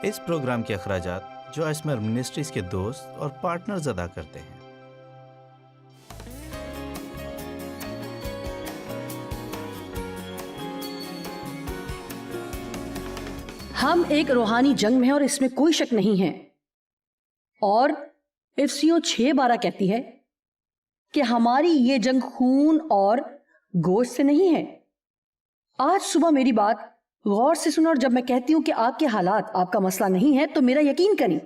اس programme کے اخراجات جو اسمر منسٹریز کے دوست اور پارٹنرز ادا کرتے ہیں۔ ہم ایک روحانی جنگ میں ہیں اور اس میں کوئی شک نہیں ہے، اور افسیوں 6:12 کہتی ہے کہ ہماری یہ جنگ خون اور گوشت سے نہیں ہے۔ آج صبح میری بات غور سے سنا، اور جب میں کہتی ہوں کہ آپ کے حالات آپ کا مسئلہ نہیں ہے تو میرا یقین کریں،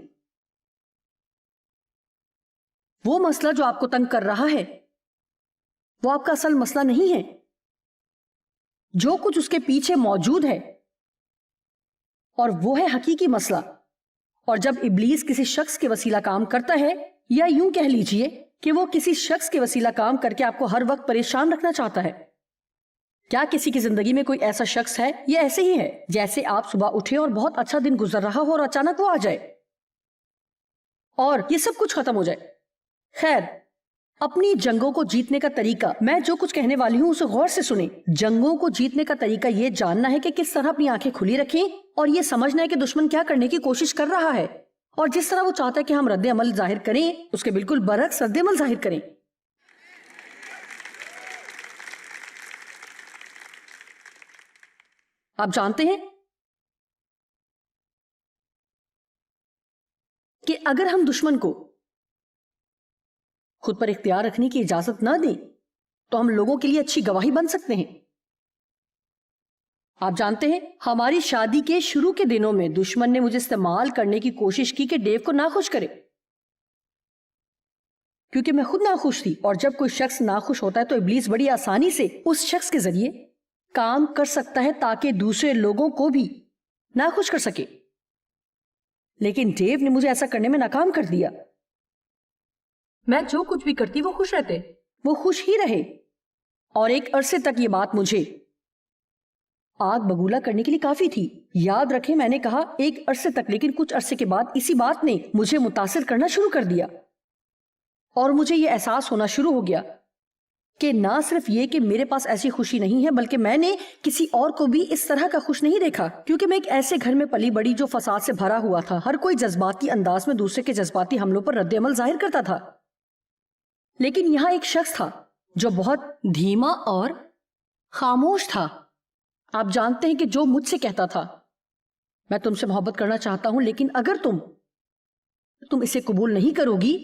وہ مسئلہ جو آپ کو تنگ کر رہا ہے وہ آپ کا اصل مسئلہ نہیں ہے۔ جو کچھ اس کے پیچھے موجود ہے اور وہ ہے حقیقی مسئلہ۔ اور جب ابلیس کسی شخص کے وسیلہ کام کرتا ہے، یا یوں کہہ لیجئے کہ وہ کسی شخص کے وسیلہ کام کر کے آپ کو ہر وقت پریشان رکھنا چاہتا ہے، کیا کسی کی زندگی میں کوئی ایسا شخص ہے؟ یہ ایسے ہی ہے جیسے آپ صبح اٹھے اور بہت اچھا دن گزر رہا ہو اور اچانک وہ آ جائے اور یہ سب کچھ ختم ہو جائے۔ خیر، اپنی جنگوں کو جیتنے کا طریقہ، میں جو کچھ کہنے والی ہوں اسے غور سے سنیں۔ جنگوں کو جیتنے کا طریقہ یہ جاننا ہے کہ کس طرح اپنی آنکھیں کھلی رکھیں اور یہ سمجھنا ہے کہ دشمن کیا کرنے کی کوشش کر رہا ہے، اور جس طرح وہ چاہتا ہے کہ ہم رد عمل ظاہر کریں اس کے بالکل برعکس رد عمل ظاہر کریں۔ آپ جانتے ہیں کہ اگر ہم دشمن کو خود پر اختیار رکھنے کی اجازت نہ دیں تو ہم لوگوں کے لیے اچھی گواہی بن سکتے ہیں۔ آپ جانتے ہیں ہماری شادی کے شروع کے دنوں میں دشمن نے مجھے استعمال کرنے کی کوشش کی کہ ڈیو کو ناخوش کرے، کیونکہ میں خود ناخوش تھی، اور جب کوئی شخص ناخوش ہوتا ہے تو ابلیس بڑی آسانی سے اس شخص کے ذریعے کام کر سکتا ہے تاکہ دوسرے لوگوں کو بھی ناخوش کر سکے۔ لیکن ڈیو نے مجھے ایسا کرنے میں ناکام کر دیا۔ میں جو کچھ بھی کرتی وہ خوش رہتے، وہ خوش ہی رہے، اور ایک عرصے تک یہ بات مجھے آگ بگولا کرنے کے لیے کافی تھی۔ یاد رکھیں میں نے کہا ایک عرصے تک، لیکن کچھ عرصے کے بعد اسی بات نے مجھے متاثر کرنا شروع کر دیا، اور مجھے یہ احساس ہونا شروع ہو گیا کہ نہ صرف یہ کہ میرے پاس ایسی خوشی نہیں ہے، بلکہ میں نے کسی اور کو بھی اس طرح کا خوش نہیں دیکھا، کیونکہ میں ایک ایسے گھر میں پلی بڑی جو فساد سے بھرا ہوا تھا۔ ہر کوئی جذباتی انداز میں دوسرے کے جذباتی حملوں پر رد عمل ظاہر کرتا تھا، لیکن یہاں ایک شخص تھا جو بہت دھیما اور خاموش تھا۔ آپ جانتے ہیں کہ جو مجھ سے کہتا تھا میں تم سے محبت کرنا چاہتا ہوں، لیکن اگر تم اسے قبول نہیں کرو گی،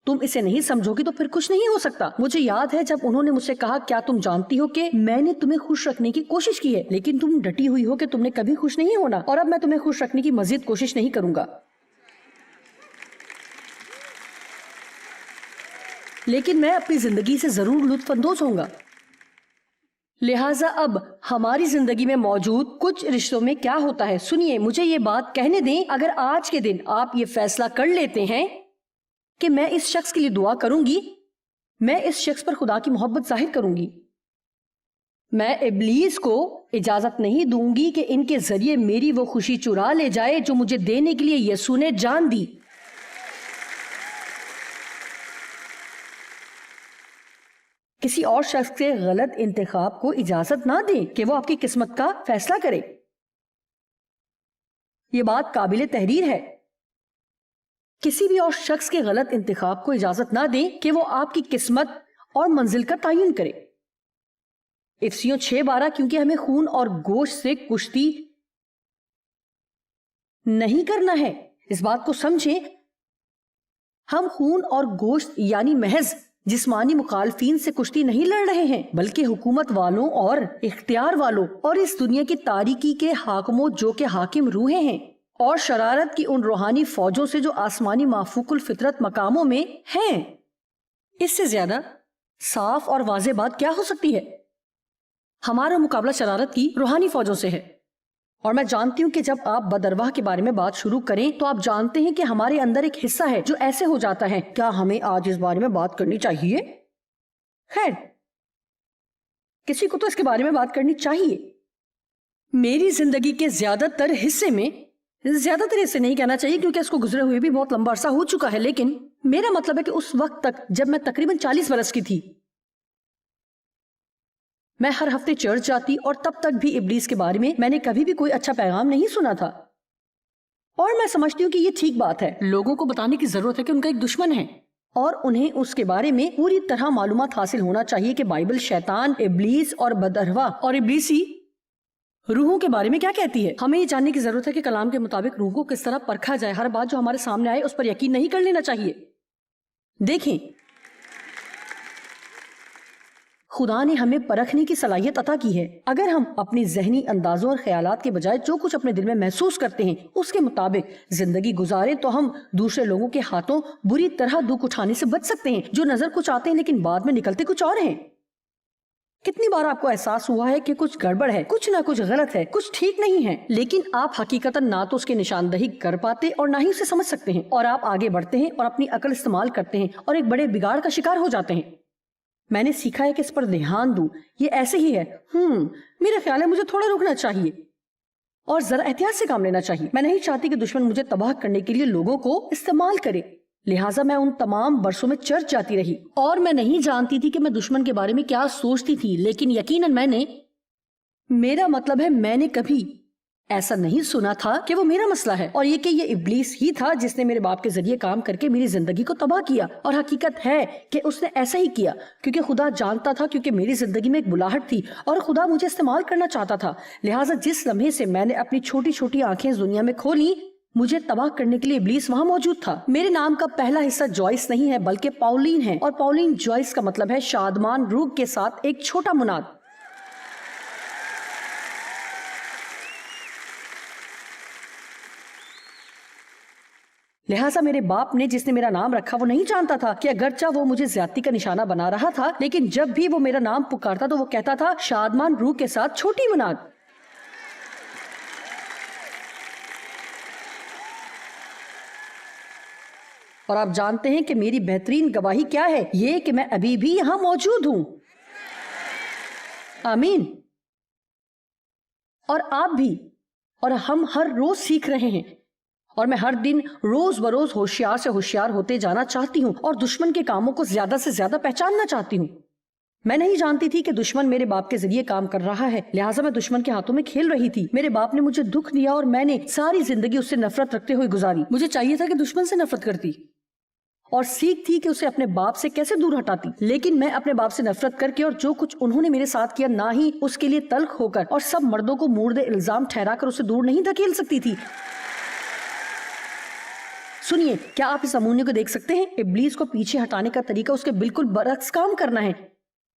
تم اسے نہیں سمجھو گی تو پھر کچھ نہیں ہو سکتا۔ مجھے یاد ہے جب انہوں نے مجھ سے کہا کیا تم جانتی ہو کہ میں نے تمہیں خوش رکھنے کی کوشش کی ہے، لیکن تم ڈٹی ہوئی ہو کہ تم نے کبھی خوش نہیں ہونا، اور اب میں تمہیں خوش رکھنے کی مزید کوشش نہیں کروں گا۔ لیکن میں اپنی زندگی سے ضرور لطف اندوز ہوں گا۔ لہٰذا اب ہماری زندگی میں موجود کچھ رشتوں میں کیا ہوتا ہے، سنیے مجھے یہ بات کہنے دیں، اگر آج کے دن آپ یہ فیصلہ کر لیتے ہیں کہ میں اس شخص کے لیے دعا کروں گی، میں اس شخص پر خدا کی محبت ظاہر کروں گی، میں ابلیس کو اجازت نہیں دوں گی کہ ان کے ذریعے میری وہ خوشی چرا لے جائے جو مجھے دینے کے لیے یسوع نے جان دی۔ کسی اور شخص کے غلط انتخاب کو اجازت نہ دیں کہ وہ آپ کی قسمت کا فیصلہ کرے۔ یہ بات قابل تحریر ہے۔ کسی بھی اور شخص کے غلط انتخاب کو اجازت نہ دیں کہ وہ آپ کی قسمت اور منزل کا تعین کرے۔ افسیوں 6:12 کیونکہ ہمیں خون اور گوشت سے کشتی نہیں کرنا ہے۔ اس بات کو سمجھیں، ہم خون اور گوشت یعنی محض جسمانی مخالفین سے کشتی نہیں لڑ رہے ہیں، بلکہ حکومت والوں اور اختیار والوں اور اس دنیا کی تاریکی کے حاکموں جو کہ حاکم روحیں ہیں، اور شرارت کی ان روحانی فوجوں سے جو آسمانی مافوق الفطرت مقاموں میں ہیں۔ اس سے زیادہ صاف اور واضح بات کیا ہو سکتی ہے؟ ہمارا مقابلہ شرارت کی روحانی فوجوں سے ہے، اور میں جانتی ہوں کہ جب آپ بدرواہ کے بارے میں بات شروع کریں تو آپ جانتے ہیں کہ ہمارے اندر ایک حصہ ہے جو ایسے ہو جاتا ہے، کیا ہمیں آج اس بارے میں بات کرنی چاہیے؟ خیر، کسی کو تو اس کے بارے میں بات کرنی چاہیے۔ میری زندگی کے زیادہ تر حصے میں، زیادہ تر اسے نہیں کہنا چاہیے کیونکہ اس کو گزرے ہوئے بھی بہت لمبا عرصہ ہو چکا ہے، لیکن میرا مطلب ہے کہ اس وقت تک جب میں تقریباً 40 برس کی تھی، میں ہر ہفتے چرچ جاتی، اور تب تک بھی ابلیس کے بارے میں نے کبھی بھی کوئی اچھا پیغام نہیں سنا تھا۔ اور میں سمجھتی ہوں کہ یہ ٹھیک بات ہے. لوگوں کو بتانے کی ضرورت ہے کہ ان کا ایک دشمن ہے اور انہیں اس کے بارے میں پوری طرح معلومات حاصل ہونا چاہیے کہ بائبل شیطان، ابلیس اور بدروا اور ابلیسی روحوں کے بارے میں کیا کہتی ہے. ہمیں یہ جاننے کی ضرورت ہے کہ کلام کے مطابق روح کو کس طرح پرکھا جائے. ہر بات جو ہمارے سامنے آئے اس پر یقین نہیں کر لینا چاہیے. دیکھیں، خدا نے ہمیں پرکھنے کی صلاحیت عطا کی ہے. اگر ہم اپنی ذہنی اندازوں اور خیالات کے بجائے جو کچھ اپنے دل میں محسوس کرتے ہیں اس کے مطابق زندگی گزارے تو ہم دوسرے لوگوں کے ہاتھوں بری طرح دکھ اٹھانے سے بچ سکتے ہیں، جو نظر کچھ آتے ہیں لیکن بعد میں نکلتے کچھ اور ہیں. کتنی بار آپ کو احساس ہوا ہے کہ کچھ گڑبڑ ہے، کچھ نہ کچھ غلط ہے، کچھ ٹھیک نہیں ہے، لیکن آپ حقیقتاً نہ تو اس کی نشاندہی کر پاتے اور نہ ہی اسے سمجھ سکتے ہیں، اور آپ آگے بڑھتے ہیں اور اپنی عقل استعمال کرتے ہیں اور ایک بڑے بگاڑ کا شکار ہو جاتے ہیں. میں نے سیکھا ہے کہ اس پر دھیان دوں. یہ ایسے ہی ہے. میرا خیال ہے مجھے تھوڑا رکنا چاہیے اور ذرا احتیاط سے کام لینا چاہیے. میں نہیں چاہتی کہ دشمن مجھے تباہ کرنے کے لیے لوگوں کو استعمال کرے، لہٰذا میں ان تمام برسوں میں چرچ جاتی رہی اور میں نہیں جانتی تھی کہ میں دشمن کے بارے میں کیا سوچتی تھی، لیکن یقیناً میرا مطلب ہے میں نے کبھی ایسا نہیں سنا تھا کہ وہ میرا مسئلہ ہے اور یہ کہ یہ ابلیس ہی تھا جس نے میرے باپ کے ذریعے کام کر کے میری زندگی کو تباہ کیا. اور حقیقت ہے کہ اس نے ایسا ہی کیا کیونکہ خدا جانتا تھا، کیونکہ میری زندگی میں ایک بلاہٹ تھی اور خدا مجھے استعمال کرنا چاہتا تھا. لہٰذا جس لمحے سے میں نے اپنی چھوٹی چھوٹی آنکھیں اس دنیا میں کھولی، مجھے تباہ کرنے کے لیے ابلیس وہاں موجود تھا. میرے نام کا پہلا حصہ جوائس نہیں ہے بلکہ پاولین ہے، اور پاولین جوائس کا مطلب ہے شادمان روح کے ساتھ ایک چھوٹا مناد. لہٰذا میرے باپ نے جس نے میرا نام رکھا وہ نہیں جانتا تھا کہ اگرچہ وہ مجھے زیادتی کا نشانہ بنا رہا تھا، لیکن جب بھی وہ میرا نام پکارتا تو وہ کہتا تھا شادمان روح کے ساتھ چھوٹی مناد. اور آپ جانتے ہیں کہ میری بہترین گواہی کیا ہے؟ یہ کہ میں ابھی بھی یہاں موجود ہوں. آمین. اور آپ بھی، اور ہم ہر روز سیکھ رہے ہیں، اور میں ہر دن روز بروز ہوشیار سے ہوشیار ہوتے جانا چاہتی ہوں اور دشمن کے کاموں کو زیادہ سے زیادہ پہچاننا چاہتی ہوں. میں نہیں جانتی تھی کہ دشمن میرے باپ کے ذریعے کام کر رہا ہے، لہٰذا میں دشمن کے ہاتھوں میں کھیل رہی تھی. میرے باپ نے مجھے دکھ دیا اور میں نے ساری زندگی اس سے نفرت رکھتے ہوئے گزاری. مجھے چاہیے تھا کہ دشمن سے نفرت کرتی اور سیکھ تھی کہ اسے اپنے باپ سے کیسے دور ہٹاتی، لیکن میں اپنے باپ سے نفرت کر کے اور جو کچھ انہوں نے میرے ساتھ کیا نہ ہی اس کے لیے تلخ ہو کر اور سب مردوں کو مورد الزام ٹھہرا کر اسے دور نہیں دھکیل سکتی تھی. سنیے، کیا آپ اس امونیہ کو دیکھ سکتے ہیں؟ ابلیس کو پیچھے ہٹانے کا طریقہ اس کے بالکل برعکس کام کرنا ہے.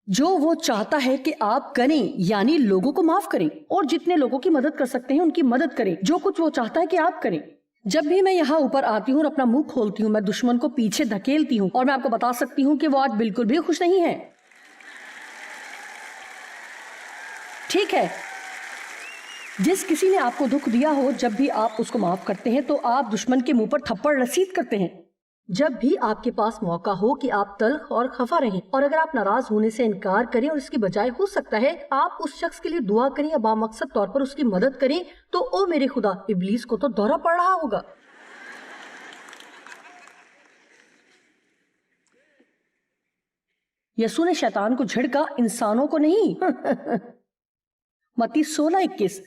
جو وہ چاہتا ہے کہ آپ کریں، یعنی لوگوں کو معاف کریں اور جتنے لوگوں کی مدد کر سکتے ہیں ان کی مدد کریں. جو کچھ وہ چاہتا ہے کہ آپ کریں. جب بھی میں یہاں اوپر آتی ہوں اور اپنا منہ کھولتی ہوں، میں دشمن کو پیچھے دھکیلتی ہوں، اور میں آپ کو بتا سکتی ہوں کہ وہ آج بالکل بھی خوش نہیں ہے. ٹھیک ہے، جس کسی نے آپ کو دکھ دیا ہو، جب بھی آپ اس کو معاف کرتے ہیں تو آپ دشمن کے منہ پر تھپڑ رسید کرتے ہیں. جب بھی آپ کے پاس موقع ہو کہ آپ تلخ اور خفا رہیں، اور اگر آپ ناراض ہونے سے انکار کریں اور اس کی بجائے ہو سکتا ہے آپ اس شخص کے لیے دعا کریں یا بامقصد طور پر اس کی مدد کریں، تو او میرے خدا، ابلیس کو تو دورہ پڑ رہا ہوگا. یسوع نے شیطان کو جھڑکا، انسانوں کو نہیں. متی 16:21.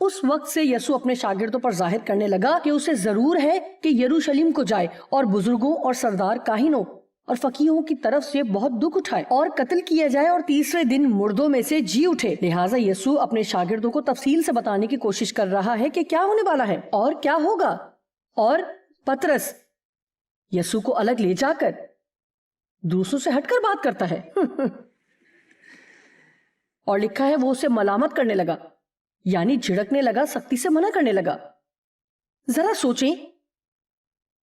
اس وقت سے یسوع اپنے شاگردوں پر ظاہر کرنے لگا کہ اسے ضرور ہے کہ یروشلم کو جائے اور بزرگوں اور سردار کاہنوں اور فقیہوں کی طرف سے بہت دکھ اٹھائے اور قتل کیا جائے اور تیسرے دن مردوں میں سے جی اٹھے. لہٰذا یسوع اپنے شاگردوں کو تفصیل سے بتانے کی کوشش کر رہا ہے کہ کیا ہونے والا ہے اور کیا ہوگا. اور پترس یسوع کو الگ لے جا کر دوسروں سے ہٹ کر بات کرتا ہے. اور لکھا ہے وہ اسے ملامت کرنے لگا، یعنی جھڑکنے لگا، سختی سے منع کرنے لگا. ذرا سوچیں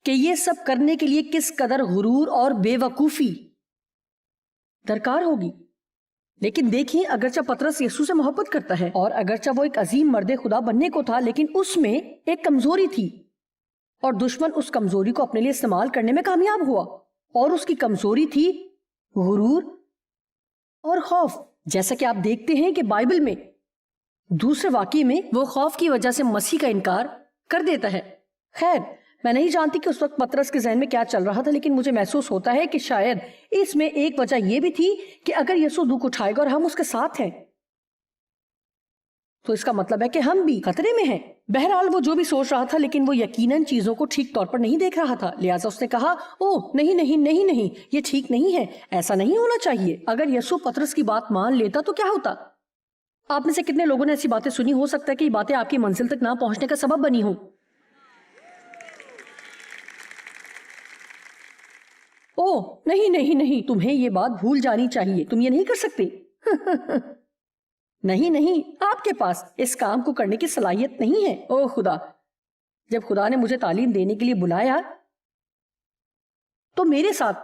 کہ یہ سب کرنے کے لیے کس قدر غرور اور بے وقوفی درکار ہوگی. لیکن دیکھیں، اگرچہ پترس یسوع سے محبت کرتا ہے اور اگرچہ وہ ایک عظیم مرد خدا بننے کو تھا، لیکن اس میں ایک کمزوری تھی اور دشمن اس کمزوری کو اپنے لیے استعمال کرنے میں کامیاب ہوا. اور اس کی کمزوری تھی غرور اور خوف. جیسا کہ آپ دیکھتے ہیں کہ بائبل میں دوسرے واقعے میں وہ خوف کی وجہ سے مسیح کا انکار کر دیتا ہے. خیر، میں نہیں جانتی کہ اس وقت پترس کے ذہن میں کیا چل رہا تھا، لیکن مجھے محسوس ہوتا ہے کہ شاید اس میں ایک وجہ یہ بھی تھی کہ اگر یسوع دکھ اٹھائے گا اور ہم اس کے ساتھ ہیں تو اس کا مطلب ہے کہ ہم بھی خطرے میں ہیں. بہرحال وہ جو بھی سوچ رہا تھا لیکن وہ یقیناً چیزوں کو ٹھیک طور پر نہیں دیکھ رہا تھا. لہٰذا اس نے کہا اوہ نہیں نہیں نہیں نہیں, یہ ٹھیک نہیں ہے, ایسا نہیں ہونا چاہیے. اگر یسوع پطرس کی بات مان لیتا تو کیا ہوتا؟ آپ میں سے کتنے لوگوں نے ایسی باتیں سنی؟ ہو سکتا ہے کہ یہ باتیں آپ کی منزل تک نہ پہنچنے کا سبب بنی ہوں. اوہ نہیں نہیں نہیں, تمہیں یہ بات بھول جانی چاہیے, تم یہ نہیں کر سکتے. نہیں نہیں, آپ کے پاس اس کام کو کرنے کی صلاحیت نہیں ہے. اوہ خدا, جب خدا نے مجھے تعلیم دینے کے لیے بلایا تو میرے ساتھ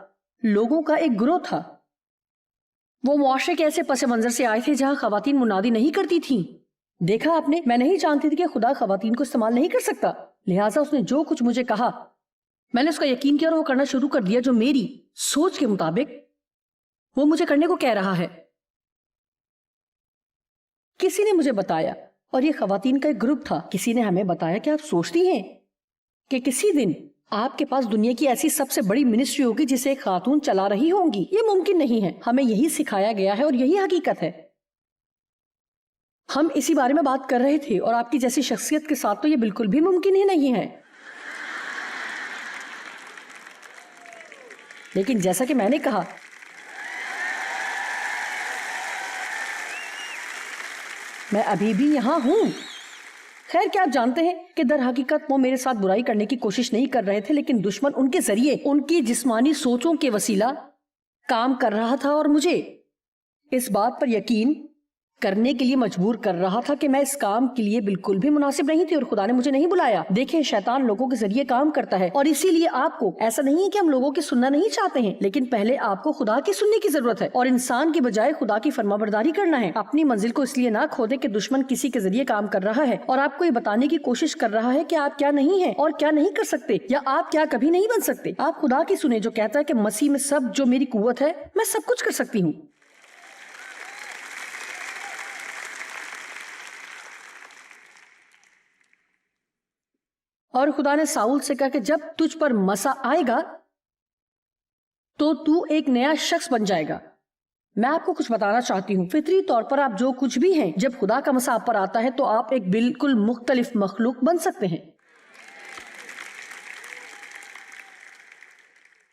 لوگوں کا ایک گروہ تھا. وہ معاشرے کے ایسے پس منظر سے آئے تھے جہاں خواتین منادی نہیں کرتی تھیں. دیکھا آپ نے, میں نہیں جانتی تھی کہ خدا خواتین کو استعمال نہیں کر سکتا. لہٰذا اس نے جو کچھ مجھے کہا میں نے اس کا یقین کیا اور وہ کرنا شروع کر دیا جو میری سوچ کے مطابق وہ مجھے کرنے کو کہہ رہا ہے. کسی نے مجھے بتایا, اور یہ خواتین کا ایک گروپ تھا, کسی نے ہمیں بتایا کہ آپ سوچتی ہیں کہ کسی دن آپ کے پاس دنیا کی ایسی سب سے بڑی منسٹری ہوگی جسے ایک خاتون چلا رہی ہوں گی. یہ ممکن نہیں ہے. ہمیں یہی سکھایا گیا ہے اور یہی حقیقت ہے. ہم اسی بارے میں بات کر رہے تھے, اور آپ کی جیسی شخصیت کے ساتھ تو یہ بالکل بھی ممکن ہی نہیں ہے. لیکن جیسا کہ میں نے کہا, میں ابھی بھی یہاں ہوں. خیر, کیا آپ جانتے ہیں کہ در حقیقت وہ میرے ساتھ برائی کرنے کی کوشش نہیں کر رہے تھے, لیکن دشمن ان کے ذریعے ان کی جسمانی سوچوں کے وسیلہ کام کر رہا تھا اور مجھے اس بات پر یقین کرنے کے لیے مجبور کر رہا تھا کہ میں اس کام کے لیے بالکل بھی مناسب نہیں تھی اور خدا نے مجھے نہیں بلایا. دیکھیں, شیطان لوگوں کے ذریعے کام کرتا ہے, اور اسی لیے آپ کو ایسا نہیں ہے کہ ہم لوگوں کی سننا نہیں چاہتے ہیں, لیکن پہلے آپ کو خدا کی سننے کی ضرورت ہے, اور انسان کی بجائے خدا کی فرما برداری کرنا ہے. اپنی منزل کو اس لیے نہ کھو دیں کہ دشمن کسی کے ذریعے کام کر رہا ہے اور آپ کو یہ بتانے کی کوشش کر رہا ہے کہ آپ کیا نہیں ہیں اور کیا نہیں کر سکتے, یا آپ کیا کبھی نہیں بن سکتے. آپ خدا کی سنیں جو کہتا ہے کہ مسیح میں سب جو میری قوت ہے, میں سب کچھ کر سکتی ہوں. اور خدا نے ساؤل سے کہا کہ جب تجھ پر مسا آئے گا تو تو ایک نیا شخص بن جائے گا. میں آپ کو کچھ بتانا چاہتی ہوں, فطری طور پر آپ جو کچھ بھی ہیں, جب خدا کا مسا آپ پر آتا ہے تو آپ ایک بالکل مختلف مخلوق بن سکتے ہیں.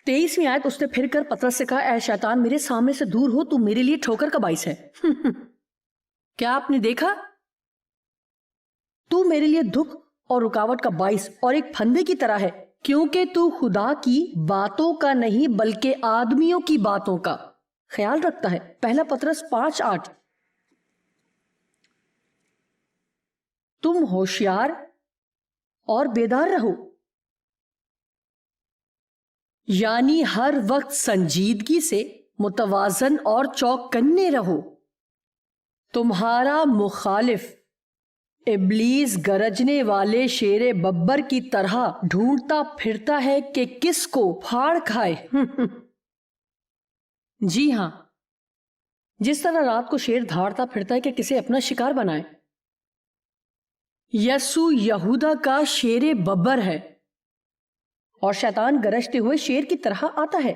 23ویں آیت, اس نے پھر کر پطرس سے کہا, اے شیطان میرے سامنے سے دور ہو, تو میرے لیے ٹھوکر کا باعث ہے. کیا آپ نے دیکھا؟ تو میرے لیے دکھ اور رکاوٹ کا باعث اور ایک پھندے کی طرح ہے, کیونکہ تو خدا کی باتوں کا نہیں بلکہ آدمیوں کی باتوں کا خیال رکھتا ہے. پہلا پطرس 5:8. تم ہوشیار اور بیدار رہو, یعنی ہر وقت سنجیدگی سے متوازن اور چوکنے رہو. تمہارا مخالف ابلیس گرجنے والے شیر ببر کی طرح ڈھونڈتا پھرتا ہے کہ کس کو پھاڑ کھائے. جی ہاں, جس طرح رات کو شیر دھاڑتا پھرتا ہے کہ کسے اپنا شکار بنائے. یسوع یہودا کا شیر ببر ہے, اور شیطان گرجتے ہوئے شیر کی طرح آتا ہے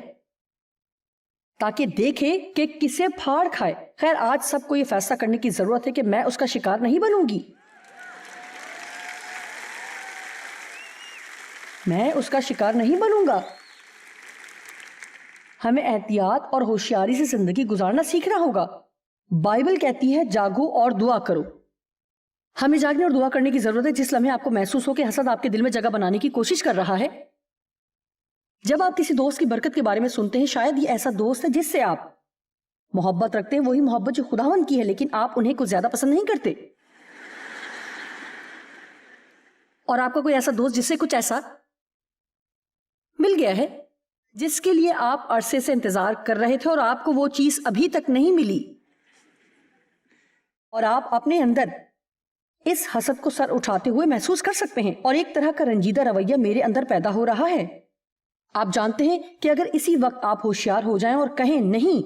تاکہ دیکھے کہ کسے پھاڑ کھائے. خیر, آج سب کو یہ فیصلہ کرنے کی ضرورت ہے کہ میں اس کا شکار نہیں بنوں گی. میں اس کا شکار نہیں بنوں گا. ہمیں احتیاط اور ہوشیاری سے زندگی گزارنا سیکھنا ہوگا. بائبل کہتی ہے جاگو اور دعا کرو. ہمیں جاگنے اور دعا کرنے کی ضرورت ہے. جس لمحے آپ کو محسوس ہو کہ حسد آپ کے دل میں جگہ بنانے کی کوشش کر رہا ہے, جب آپ کسی دوست کی برکت کے بارے میں سنتے ہیں, شاید یہ ایسا دوست ہے جس سے آپ محبت رکھتے ہیں, وہی محبت جو خداوند کی ہے, لیکن آپ انہیں کچھ زیادہ پسند نہیں کرتے. اور آپ کا کوئی ایسا دوست جس سے کچھ ایسا مل گیا ہے جس کے لیے آپ عرصے سے انتظار کر رہے تھے اور آپ کو وہ چیز ابھی تک نہیں ملی, اور آپ اپنے اندر اس حسد کو سر اٹھاتے ہوئے محسوس کر سکتے ہیں, اور ایک طرح کا رنجیدہ رویہ میرے اندر پیدا ہو رہا ہے. آپ جانتے ہیں کہ اگر اسی وقت آپ ہوشیار ہو جائیں اور کہیں نہیں,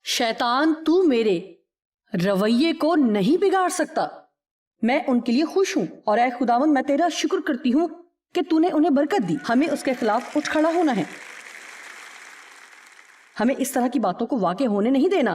شیطان تو میرے رویے کو نہیں بگاڑ سکتا, میں ان کے لیے خوش ہوں, اور اے خداوند میں تیرا شکر کرتی ہوں کہ تو نے انہیں برکت دی. ہمیں اس کے خلاف اٹھ کھڑا ہونا ہے. ہمیں اس طرح کی باتوں کو واقع ہونے نہیں دینا.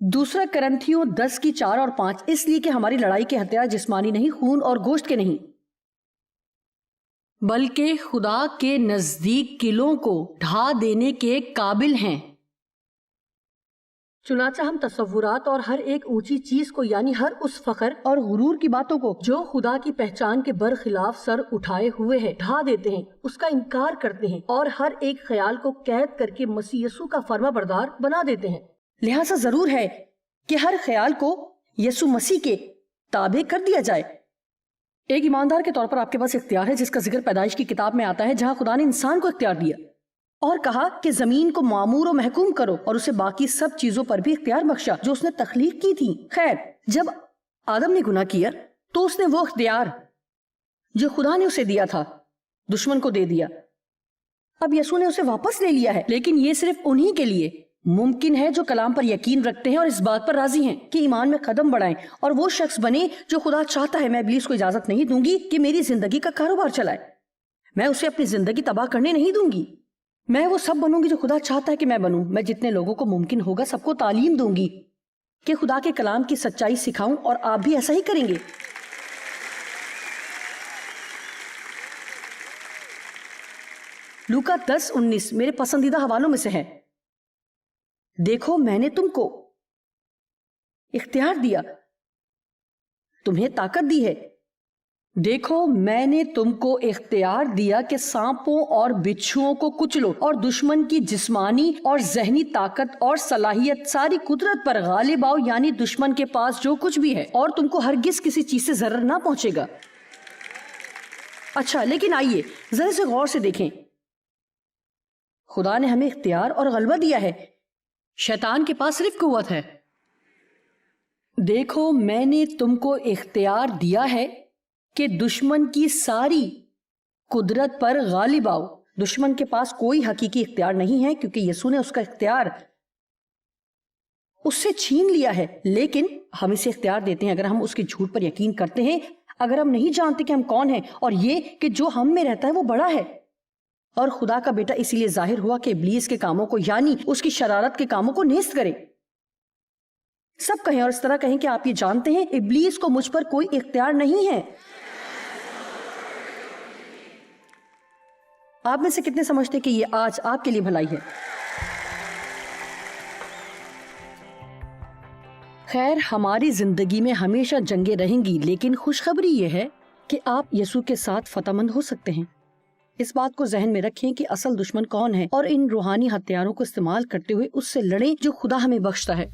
دوسرا کرنتھیوں 10 کی 4 اور 5، اس لیے کہ ہماری لڑائی کے ہتھیار جسمانی نہیں، خون اور گوشت کے نہیں، بلکہ خدا کے نزدیک قلعوں کو ڈھا دینے کے قابل ہیں۔ چنانچہ ہم تصورات اور ہر ایک اونچی چیز کو، یعنی ہر اس فخر اور غرور کی باتوں کو جو خدا کی پہچان کے برخلاف سر اٹھائے ہوئے ہے، ڈھا دیتے ہیں، اس کا انکار کرتے ہیں اور ہر ایک خیال کو قید کر کے مسیح یسوع کا فرما بردار بنا دیتے ہیں۔ لہٰذا ضرور ہے کہ ہر خیال کو یسوع مسیح کے تابع کر دیا جائے۔ ایک ایماندار کے طور پر آپ کے پاس اختیار ہے جس کا ذکر پیدائش کی کتاب میں آتا ہے، جہاں خدا نے انسان کو اختیار دیا اور کہا کہ زمین کو معمور و محکوم کرو، اور اسے باقی سب چیزوں پر بھی اختیار بخشا جو اس نے تخلیق کی تھی۔ خیر، جب آدم نے گناہ کیا تو اس نے وہ اختیار جو خدا نے اسے دیا تھا دشمن کو دے دیا۔ اب یسوع نے اسے واپس لے لیا ہے، لیکن یہ صرف انہی کے لیے ممکن ہے جو کلام پر یقین رکھتے ہیں اور اس بات پر راضی ہیں کہ ایمان میں قدم بڑھائیں اور وہ شخص بنے جو خدا چاہتا ہے۔ میں ابلیس کو اجازت نہیں دوں گی کہ میری زندگی کا کاروبار چلائے، میں اسے اپنی زندگی تباہ کرنے نہیں دوں گی۔ میں وہ سب بنوں گی جو خدا چاہتا ہے کہ میں بنوں۔ میں جتنے لوگوں کو ممکن ہوگا سب کو تعلیم دوں گی کہ خدا کے کلام کی سچائی سکھاؤں، اور آپ بھی ایسا ہی کریں گے۔ لوکا 10:19 میرے پسندیدہ حوالوں میں سے ہے۔ دیکھو میں نے تم کو اختیار دیا، تمہیں طاقت دی ہے۔ دیکھو میں نے تم کو اختیار دیا کہ سانپوں اور بچھوؤں کو کچلو اور دشمن کی جسمانی اور ذہنی طاقت اور صلاحیت، ساری قدرت پر غالب آؤ، یعنی دشمن کے پاس جو کچھ بھی ہے، اور تم کو ہرگز کسی چیز سے ضرر نہ پہنچے گا۔ اچھا، لیکن آئیے ذرا سے غور سے دیکھیں، خدا نے ہمیں اختیار اور غلبہ دیا ہے، شیطان کے پاس صرف قوت ہے۔ دیکھو میں نے تم کو اختیار دیا ہے کہ دشمن کی ساری قدرت پر غالب آؤ۔ دشمن کے پاس کوئی حقیقی اختیار نہیں ہے کیونکہ یسوع نے اس کا اختیار اس سے چھین لیا ہے، لیکن ہم اسے اختیار دیتے ہیں اگر ہم اس کے جھوٹ پر یقین کرتے ہیں، اگر ہم نہیں جانتے کہ ہم کون ہیں، اور یہ کہ جو ہم میں رہتا ہے وہ بڑا ہے، اور خدا کا بیٹا اسی لیے ظاہر ہوا کہ ابلیس کے کاموں کو، یعنی اس کی شرارت کے کاموں کو نیست کرے۔ سب کہیں اور اس طرح کہیں کہ آپ یہ جانتے ہیں ابلیس کو مجھ پر کوئی اختیار نہیں ہے۔ آپ میں سے کتنے سمجھتے کہ یہ آج آپ کے لیے بھلائی ہے؟ خیر، ہماری زندگی میں ہمیشہ جنگیں رہیں گی، لیکن خوشخبری یہ ہے کہ آپ یسوع کے ساتھ فتح مند ہو سکتے ہیں۔ اس بات کو ذہن میں رکھیں کہ اصل دشمن کون ہے، اور ان روحانی ہتھیاروں کو استعمال کرتے ہوئے اس سے لڑیں جو خدا ہمیں بخشتا ہے۔